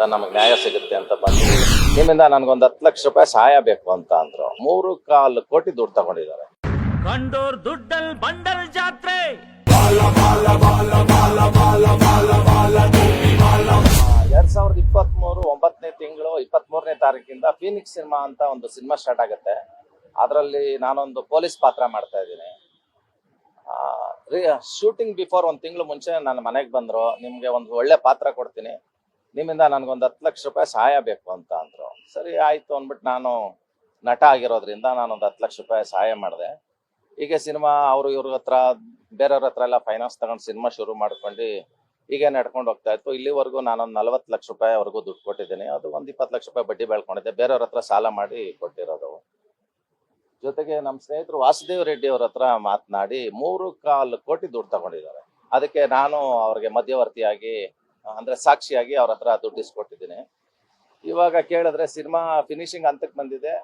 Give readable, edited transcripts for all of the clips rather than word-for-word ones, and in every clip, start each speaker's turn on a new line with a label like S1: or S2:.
S1: ನಮಗೆ ನ್ಯಾಯ ಸಿಗುತ್ತೆ ಅಂತ ಬಂದು ನಿಮ್ಮಿಂದ ನನಗೊಂದು 10 ಲಕ್ಷ ರೂಪಾಯಿ ಸಹಾಯ ಬೇಕು ಅಂತ ಅಂದ್ರು. 3.25 ಕೋಟಿ ದುಡ್ಡು ತಗೊಂಡಿದ್ದಾರೆ.
S2: ಕಂಡೋರ್ ದುಡ್ಡಲ್ ಬಂಡಲ್ ಜಾತ್ರೆ
S1: 2023 9ನೇ ತಿಂಗಳು 23ನೇ ತಾರೀಕಿಂದ ಫೀನಿಕ್ಸ್ ಸಿನಿಮಾ ಅಂತ ಒಂದು ಸಿನಿಮಾ ಸ್ಟಾರ್ಟ್ ಆಗುತ್ತೆ. ಅದರಲ್ಲಿ ನಾನೊಂದು ಪೊಲೀಸ್ ಪಾತ್ರ ಮಾಡ್ತಾ ಇದ್ದೀನಿ. ಶೂಟಿಂಗ್ ಬಿಫೋರ್ 1 ತಿಂಗಳು ಮುಂಚೆ ನನ್ನ ಮನೆಗೆ ಬಂದರು, ನಿಮಗೆ ಒಂದು ಒಳ್ಳೆ ಪಾತ್ರ ಕೊಡ್ತೀನಿ, ನಿಮ್ಮಿಂದ ನನಗೊಂದು 10 ಲಕ್ಷ ರೂಪಾಯಿ ಸಹಾಯ ಬೇಕು ಅಂತ ಅಂದರು. ಸರಿ ಆಯಿತು ಅಂದ್ಬಿಟ್ಟು ನಾನು ನಟ ಆಗಿರೋದ್ರಿಂದ ನಾನೊಂದು 10 ಲಕ್ಷ ರೂಪಾಯಿ ಸಹಾಯ ಮಾಡಿದೆ. ಹೀಗೆ ಸಿನಿಮಾ ಅವರು ಇವ್ರ ಹತ್ರ ಬೇರೆಯವ್ರ ಹತ್ರ ಎಲ್ಲ ಫೈನಾನ್ಸ್ ತಗೊಂಡು ಸಿನಿಮಾ ಶುರು ಮಾಡ್ಕೊಂಡು ಹೀಗೆ ನಡ್ಕೊಂಡು ಹೋಗ್ತಾ ಇತ್ತು. ಇಲ್ಲಿವರೆಗೂ ನಾನೊಂದು 40 ಲಕ್ಷ ರೂಪಾಯಿವರೆಗೂ ದುಡ್ಡು ಕೊಟ್ಟಿದ್ದೀನಿ. ಅದು ಒಂದು 20 ಲಕ್ಷ ರೂಪಾಯಿ ಬಡ್ಡಿ ಬೆಳ್ಕೊಂಡಿದ್ದೆ, ಬೇರೆಯವ್ರ ಹತ್ರ ಸಾಲ ಮಾಡಿ ಕೊಟ್ಟಿರೋದು. ಜೊತೆಗೆ ನಮ್ಮ ಸ್ನೇಹಿತರು ವಾಸುದೇವ್ ರೆಡ್ಡಿ ಅವ್ರ ಹತ್ರ ಮಾತನಾಡಿ 3.25 ಕೋಟಿ ದುಡ್ಡು ತಗೊಂಡಿದ್ದಾರೆ. ಅದಕ್ಕೆ ನಾನು ಅವ್ರಿಗೆ ಮಧ್ಯವರ್ತಿಯಾಗಿ ಅಂದರೆ ಸಾಕ್ಷಿಯಾಗಿ ಅವ್ರ ಹತ್ರ ದುಡ್ಡು ಇಸ್ಕೊಟ್ಟಿದ್ದೀನಿ. ಇವಾಗ ಕೇಳಿದ್ರೆ ಸಿನಿಮಾ ಫಿನಿಶಿಂಗ್ ಹಂತಕ್ಕೆ ಬಂದಿದೆ,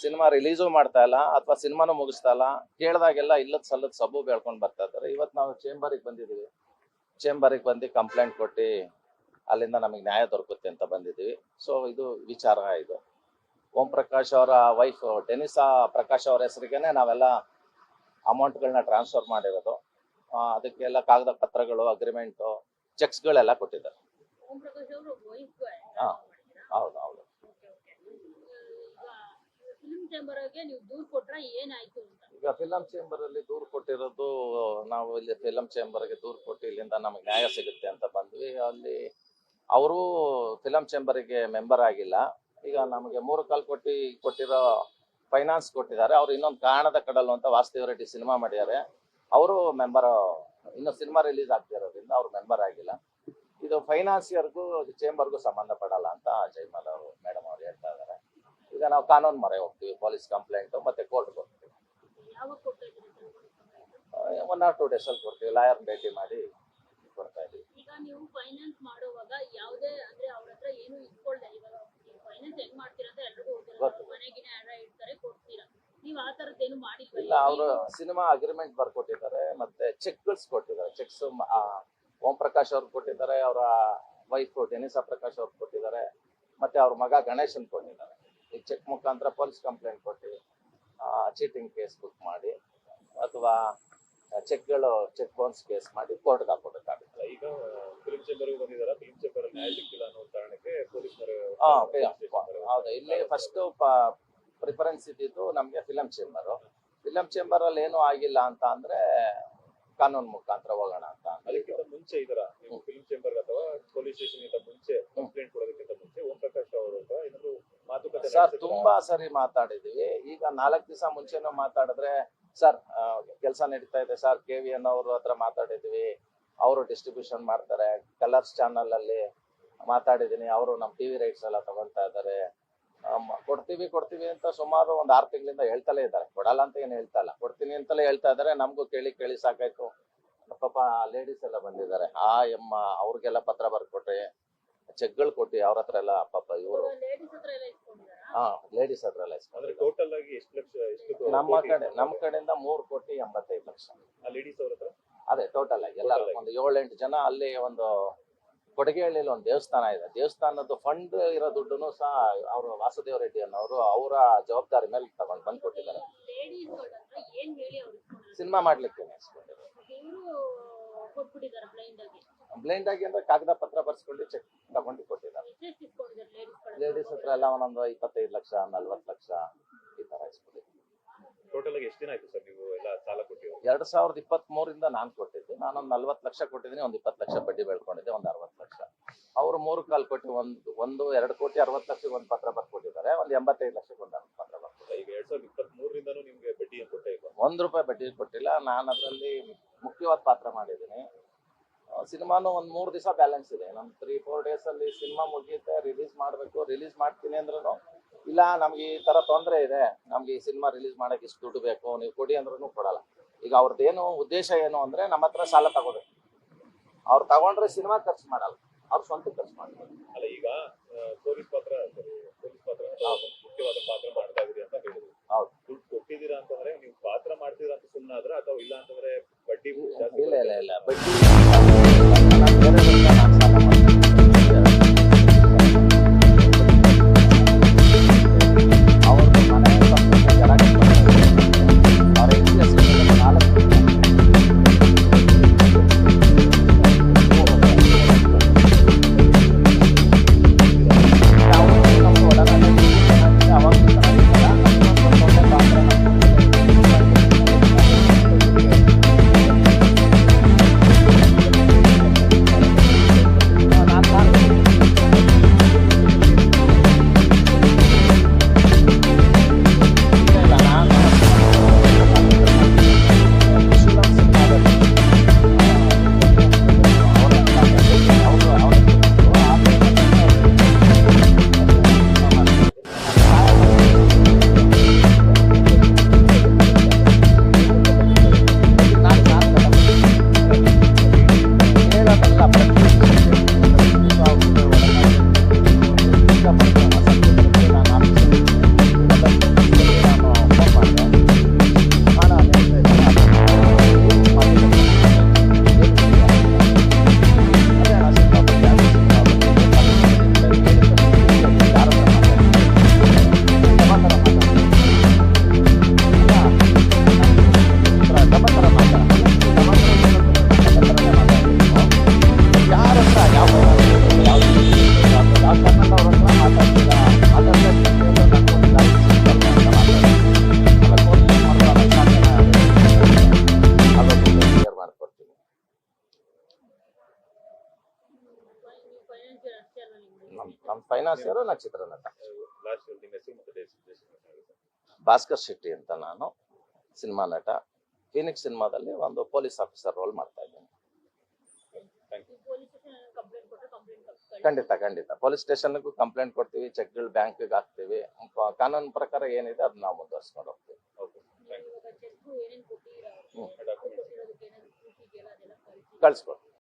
S1: ಸಿನಿಮಾ ರಿಲೀಸು ಮಾಡ್ತಾ ಇಲ್ಲ ಅಥವಾ ಸಿನಿಮಾನು ಮುಗಿಸ್ತಾ ಇಲ್ಲ. ಕೇಳಿದಾಗೆಲ್ಲ ಇಲ್ಲದ ಸಲ್ಲದ ಸಬ್ಬು ಬೆಳ್ಕೊಂಡು ಬರ್ತಾ ಇದ್ದಾರೆ. ಇವತ್ತು ನಾವು ಚೇಂಬರಿಗೆ ಬಂದಿದ್ದೀವಿ. ಚೇಂಬರಿಗೆ ಬಂದು ಕಂಪ್ಲೇಂಟ್ ಕೊಟ್ಟು ಅಲ್ಲಿಂದ ನಮಗೆ ನ್ಯಾಯ ದೊರಕುತ್ತೆ ಅಂತ ಬಂದಿದ್ದೀವಿ. ಸೊ ಇದು ವಿಚಾರ. ಇದು ಓಂ ಪ್ರಕಾಶ್ ಅವರ ವೈಫ್ ಡೆನಿಸಾ ಪ್ರಕಾಶ್ ಅವರ ಹೆಸರಿಗೇನೆ ನಾವೆಲ್ಲ ಅಮೌಂಟ್ಗಳನ್ನ ಟ್ರಾನ್ಸ್ಫರ್ ಮಾಡಿರೋದು. ಅದಕ್ಕೆಲ್ಲ ಕಾಗದ ಪತ್ರಗಳು, ಅಗ್ರಿಮೆಂಟು, ಚೆಕ್ಸ್ಗಳೆಲ್ಲ ಕೊಟ್ಟಿದ್ದಾರೆ. ಹಾಂ ಹೌದು ಹೌದು. ಈಗ ಫಿಲಂ ಚೇಂಬರ್ ಅಲ್ಲಿ ದೂರು ಕೊಟ್ಟಿರೋದು, ನಾವು ಇಲ್ಲಿ ಫಿಲಂ ಚೇಂಬರ್ಗೆ ದೂರು ಕೊಟ್ಟು ಇಲ್ಲಿಂದ ನಮಗೆ ನ್ಯಾಯ ಸಿಗುತ್ತೆ ಅಂತ ಬಂದ್ವಿ. ಅಲ್ಲಿ ಅವರು ಫಿಲಂ ಚೇಂಬರಿಗೆ ಮೆಂಬರ್ ಆಗಿಲ್ಲ. ಈಗ ನಮಗೆ 3.25 ಕೋಟಿ ಕೊಟ್ಟಿರೋ ಫೈನಾನ್ಸ್ ಕೊಟ್ಟಿದ್ದಾರೆ. ಅವರು ಇನ್ನೊಂದು ಕಾರಣದ ಕಡಲು ಅಂತ ವಾಸುದೇವ್ ರೆಡ್ಡಿ ಸಿನಿಮಾ ಮಾಡಿದ್ದಾರೆ. ಅವರು ಮೆಂಬರ್, ಇನ್ನು ಸಿನಿಮಾ ರಿಲೀಸ್ ಆಗ್ತಿರೋದ್ರಿಂದ ಅವ್ರು ಮೆಂಬರ್ ಆಗಿಲ್ಲ. ಇದು ಫೈನಾನ್ಸಿಯರ್ಗೂ ಚೇಂಬರ್ಗೂ ಸಂಬಂಧ ಪಡಲ್ಲ ಅಂತ ಜೈಮಾಲ್ ಅವರು ಮೇಡಮ್ ಅವ್ರು ಹೇಳ್ತಾ ಇದ್ದಾರೆ. ಈಗ ನಾವು ಕಾನೂನು ಮೊರೆ ಹೋಗ್ತೀವಿ, ಪೊಲೀಸ್ ಕಂಪ್ಲೇಂಟು ಮತ್ತೆ ಕೋರ್ಟ್ಗೆ ಹೋಗ್ತೀವಿ. 1 or 2 days ಅಲ್ಲಿ ಕೊಡ್ತೀವಿ. ಲಾಯರ್ ಭೇಟಿ ಮಾಡಿ ಕೊಡ್ತಾ ಇದೀವಿ.
S3: ಈಗ ನೀವು ಫೈನಾನ್ಸ್ ಮಾಡುವಾಗ ಯಾವುದೇ ಅಂದ್ರೆ ಅವ್ರ ಹತ್ರ ಏನು ಇಟ್ಕೊಳ್ಳದೆ, ಇವಾಗ ಫೈನಾನ್ಸ್ ಹೆಂಗ್ ಮಾಡ್ತೀರಾ ಅಂತ ಎಲ್ರಿಗೂ ಗೊತ್ತಿರುತ್ತೆ. ಮನೆಗಿನ ಅಡ ಇಡ್ತಾರೆ, ಕೊಡ್ತೀರಾ. ನೀವು ಆ ತರದ್ದು ಏನು ಮಾಡಿಲ್ಲ?
S1: ಇಲ್ಲ, ಅವರು ಸಿನಿಮಾ ಅಗ್ರಿಮೆಂಟ್ ಬರ್ಕೊಟ್ಟಿದ್ದಾರೆ, ಮತ್ತೆ ಚೆಕ್ಸ್ ಕೊಟ್ಟಿದ್ದಾರೆ. ಚೆಕ್ಸ್ ಓಂ ಪ್ರಕಾಶ್ ಅವ್ರಿಗೆ ಕೊಟ್ಟಿದ್ದಾರೆ, ಅವರ ವೈಫ್ ಡೆನಿಸಾ ಪ್ರಕಾಶ್ ಅವ್ರಿಗೆ ಕೊಟ್ಟಿದ್ದಾರೆ, ಮತ್ತೆ ಅವ್ರ ಮಗ ಗಣೇಶನ್ ಕೊಟ್ಟಿದ್ದಾರೆ. ಈ ಚೆಕ್ ಮುಖಾಂತರ ಪೊಲೀಸ್ ಕಂಪ್ಲೇಂಟ್ ಕೊಟ್ಟು ಚೀಟಿಂಗ್ ಕೇಸ್ ಬುಕ್ ಮಾಡಿ ಅಥವಾ ಚೆಕ್ಗಳು ಚೆಕ್ ಬೌನ್ಸ್ ಕೇಸ್ ಮಾಡಿ ಕೋರ್ಟ್ಗೆ ಹಾಕೋಬೇಕಾಗುತ್ತೆ.
S4: ಈಗ ಫಿಲ್ಮ್ ಚೇಂಬರ್ಗೆ ಬಂದಿದ್ದಾರೆ, ಫಿಲ್ಮ್ ಚೇಂಬರ್ ನ್ಯಾಯ ಸಿಕ್ಕಿಲ್ಲ ಅನ್ನೋ ಕಾರಣಕ್ಕೆ ಪೊಲೀಸರು
S1: ಹೌದು. ಇಲ್ಲಿ ಫಸ್ಟ್ ಪ್ರಿಫರೆನ್ಸ್ ಇದ್ದಿದ್ದು ನಮಗೆ ಫಿಲಂ ಚೇಂಬರು. ಫಿಲಂ ಚೇಂಬರ್ ಅಲ್ಲಿ ಏನು ಆಗಿಲ್ಲ ಅಂತ ಅಂದ್ರೆ ಕಾನೂನು ಮುಖಾಂತರ ಹೋಗೋಣ ಅಂತ.
S4: ಅದಕ್ಕಿಂತ ಮುಂಚೆ ಇದರ ನೀವು ಫಿಲ್ಮ್ ಚೇಂಬರ್ ಅಥವಾ ಪೊಲೀಸ್ ಸ್ಟೇಷನ್ ಇಂದ ಮುಂಚೆ ಕಂಪ್ಲೇಂಟ್ ಕೊಡೋದಕ್ಕಿಂತ ಮುಂಚೆ ಓಂ ಪ್ರಕಾಶ್ ಅವರು ಏನಾದ್ರು ಮಾತುಕತೆ
S1: ಸರ್ ತುಂಬಾ ಸರಿ ಮಾತಾಡಿದೀವಿ. ಈಗ 4 ದಿವಸ ಮುಂಚೆನೂ ಮಾತಾಡಿದ್ರೆ ಸರ್ ಕೆಲಸ ನಡೀತಾ ಇದೆ ಸರ್, KVN ಅವ್ರ ಹತ್ರ ಮಾತಾಡಿದ್ವಿ, ಅವರು ಡಿಸ್ಟ್ರಿಬ್ಯೂಷನ್ ಮಾಡ್ತಾರೆ. ಕಲರ್ಸ್ ಚಾನಲ್ ಅಲ್ಲಿ ಮಾತಾಡಿದೀನಿ, ಅವರು ನಮ್ಮ TV ರೈಟ್ಸ್ ಎಲ್ಲ ತಗೊಳ್ತಾ ಇದ್ದಾರೆ. ಕೊಡ್ತೀವಿ ಅಂತ ಸುಮಾರು ಒಂದು 6 ತಿಂಗಳಿಂದ ಹೇಳ್ತಲೇ ಇದ್ದಾರೆ. ಕೊಡಲ್ಲ ಅಂತ ಏನು ಹೇಳ್ತಾ ಇಲ್ಲ, ಕೊಡ್ತೀನಿ ಅಂತಲೇ ಹೇಳ್ತಾ ಇದ್ದಾರೆ. ನಮಗೂ ಕೇಳಿ ಸಾಕಾಯ್ತು. ಪಾಪ ಲೇಡೀಸ್ ಎಲ್ಲ ಬಂದಿದ್ದಾರೆ, ಅವ್ರಿಗೆಲ್ಲ ಪತ್ರ ಬರ್ಕೊಟ್ರಿ, ಚೆಕ್ಗಳು ಕೊಟ್ಟು ಅವ್ರ ಹತ್ರ ಎಲ್ಲ ಪಾಪ ಇವರು ಲೇಡೀಸ್ ಹತ್ರ ಎಲ್ಲ
S4: ಅಂದ್ರೆ ಟೋಟಲ್ ಆಗಿ ಎಷ್ಟು ಲಕ್ಷ, ಎಷ್ಟು
S1: ನಮ್ಮ ಕಡೆಯಿಂದ 3.85 ಕೋಟಿ.
S4: ಲೇಡೀಸ್ ಅವ್ರ ಹತ್ರ
S1: ಅದೇ ಟೋಟಲ್ ಆಗಿ ಎಲ್ಲ ಒಂದು 7-8 ಜನ. ಅಲ್ಲಿ ಒಂದು ಕೊಡಗೇಹಳ್ಳಿಲಿ ಒಂದು ದೇವಸ್ಥಾನ ಇದೆ, ದೇವಸ್ಥಾನದ ಫಂಡ್ ಇರೋ ದುಡ್ಡು ಸಹ ಅವರು ವಾಸುದೇವ್ ರೆಡ್ಡಿ ಅನ್ನೋರು ಅವರ ಜವಾಬ್ದಾರಿ ಮೇಲೆ ತಗೊಂಡು ಬಂದು ಕೊಟ್ಟಿದ್ದಾರೆ. ಸಿನಿಮಾ ಮಾಡ್ಲಿಕ್ಕೆ ಬ್ಲೈಂಡ್ ಆಗಿ ಅಂದ್ರೆ ಕಾಗದ ಪತ್ರ ಬರ್ಸ್ಕೊಂಡು ಚೆಕ್ ತಗೊಂಡು ಕೊಟ್ಟಿದ್ದಾರೆ. ಲೇಡೀಸ್ ಹತ್ರ ಎಲ್ಲ ಒಂದೊಂದು 25 ಲಕ್ಷ 40 ಲಕ್ಷ ಈ ತರ ಇಸ್ಕೊಂಡಿದ್ದಾರೆ.
S4: ಟೋಟಲ್ ಆಗಿ ಎಷ್ಟು ದಿನ ಆಯ್ತು ಸರ್ ನೀವು ಎಲ್ಲ ಸಾಲ ಕೊಟ್ಟಿರೋ?
S1: 2023 ನಾನು ಕೊಟ್ಟಿದ್ದೆ. ನಾನೊಂದು 40 ಲಕ್ಷ ಕೊಟ್ಟಿದ್ದೀನಿ, ಒಂದು 20 ಲಕ್ಷ ಬಡ್ಡಿ ಬೆಳ್ಕೊಂಡಿದ್ದೆ, ಒಂದು 60 ಲಕ್ಷ. ಅವರು 3.25 ಕೋಟಿ, ಒಂದು 2 ಕೋಟಿ 60 ಲಕ್ಷಕ್ಕೆ ಒಂದು ಪತ್ರ ಬರ್ಕೊಟ್ಟಿದ್ದಾರೆ, ಒಂದು 85 ಲಕ್ಷಕ್ಕೆ ಒಂದು ಪತ್ರ ಬರ್ಕೊಟ್ಟಿದ್ದಾರೆ.
S4: ಈಗ 2023 ನಿಮ್ಗೆ ಬಡ್ಡಿ ಏನು ಕೊಟ್ಟೆ ಇಲ್ಲ?
S1: 1 ರೂಪಾಯಿ ಬಡ್ಡಿ ಕೊಟ್ಟಿಲ್ಲ. ನಾನು ಅದರಲ್ಲಿ ಮುಖ್ಯವಾದ ಪಾತ್ರ ಮಾಡಿದ್ದೀನಿ. ಸಿನಿಮಾನು ಒಂದು 3 ದಿವಸ ಬ್ಯಾಲೆನ್ಸ್ ಇದೆ. ನಮ್ಮ 3-4 ಡೇಸ್ ಅಲ್ಲಿ ಸಿನಿಮಾ ಮುಗಿಯುತ್ತೆ, ರಿಲೀಸ್ ಮಾಡಬೇಕು. ರಿಲೀಸ್ ಮಾಡ್ತೀನಿ ಅಂದ್ರೂ ಇಲ್ಲ, ನಮ್ಗೆ ಈ ತರ ತೊಂದರೆ ಇದೆ, ನಮ್ಗೆ ಈ ಸಿನಿಮಾ ರಿಲೀಸ್ ಮಾಡಕ್ಕೆ ಇಷ್ಟು ದುಡ್ಡು ಬೇಕು, ನೀವು ಕೊಡಿ ಅಂದ್ರೂ ಕೊಡಲ್ಲ. ಈಗ ಅವ್ರದ್ದೇನು ಉದ್ದೇಶ ಏನು ಅಂದ್ರೆ ನಮ್ಮ ಹತ್ರ ಸಾಲ ತಗೋಬೇಕು. ಅವ್ರು ತಗೊಂಡ್ರೆ ಸಿನಿಮಾ ಖರ್ಚು ಮಾಡಲ್ಲ, ಅವ್ರು ಸ್ವಂತ ಖರ್ಚು ಮಾಡ್ತಾರೆ.
S4: ಅಲ್ಲ, ಈಗ ಪೊಲೀಸ್ ಪಾತ್ರ ಮುಖ್ಯವಾದ ಪಾತ್ರ ಮಾಡ್ತಾ ಇದೀರಿ ಅಂತ ಹೇಳಿದ್ರು.
S1: ಹೌದು.
S4: ದುಡ್ಡು ಕೊಟ್ಟಿದ್ದೀರಾ ಅಂತಂದ್ರೆ ನೀವು ಪಾತ್ರ ಮಾಡ್ತೀರಾ ಅಂತ ಸುಮ್ಮನಾದ್ರ ಅಥವಾ ಇಲ್ಲ ಅಂತಂದ್ರೆ ಬಡ್ಡಿ?
S1: ಇಲ್ಲ ಬಡ್ಡಿ ನಮ್ಮ ಫೈನಾನ್ಸಿಯರು ನಕ್ಷತ್ರ ನಟ
S4: ಲಾಸ್ಟ್ ನಿಮ್ಮ ಹೆಸರು ಮತ್ತೆ ದೇಶ
S1: ಭಾಸ್ಕರ್ ಶೆಟ್ಟಿ ಅಂತ. ನಾನು ಸಿನಿಮಾ ನಟ. ಫೀನಿಕ್ಸ್ ಸಿನಿಮಾದಲ್ಲಿ ಒಂದು ಪೊಲೀಸ್ ಆಫೀಸರ್ ರೋಲ್ ಮಾಡ್ತಾ ಇದ್ದೀನಿ.
S3: ಪೊಲೀಸ್ ಸ್ಟೇಷನ್ ಕಂಪ್ಲೇಂಟ್ ಕೊಟ್ಟರೆ ಕಂಪ್ಲೇಂಟ್
S1: ಖಂಡಿತ ಪೊಲೀಸ್ ಸ್ಟೇಷನ್ಗೂ ಕಂಪ್ಲೇಂಟ್ ಕೊಡ್ತೀವಿ, ಚೆಕ್ಗಳು ಬ್ಯಾಂಕ್ಗೆ ಹಾಕ್ತೀವಿ. ಕಾನೂನು ಪ್ರಕಾರ ಏನಿದೆ ಅದನ್ನ ನಾವು ಮುಂದುವರ್ಸ್ಕೊಂಡು ಹೋಗ್ತೀವಿ.
S3: ಇವಾಗ ಚೆಕ್ ಏನೇನು ಕೊಟ್ಟಿದ್ದೀರಾ
S1: ಹ್ಮ್.
S3: ಕೊಟ್ಟಿರೋದಕ್ಕೆ ಏನಾದ್ರು ಪ್ರೂಫ್ ಇದೆಯಲ್ಲ ಅದೆಲ್ಲ ಕಳಿಸಿ
S1: ಕಳಿಸ್ಕೊಡ್ತೀವಿ.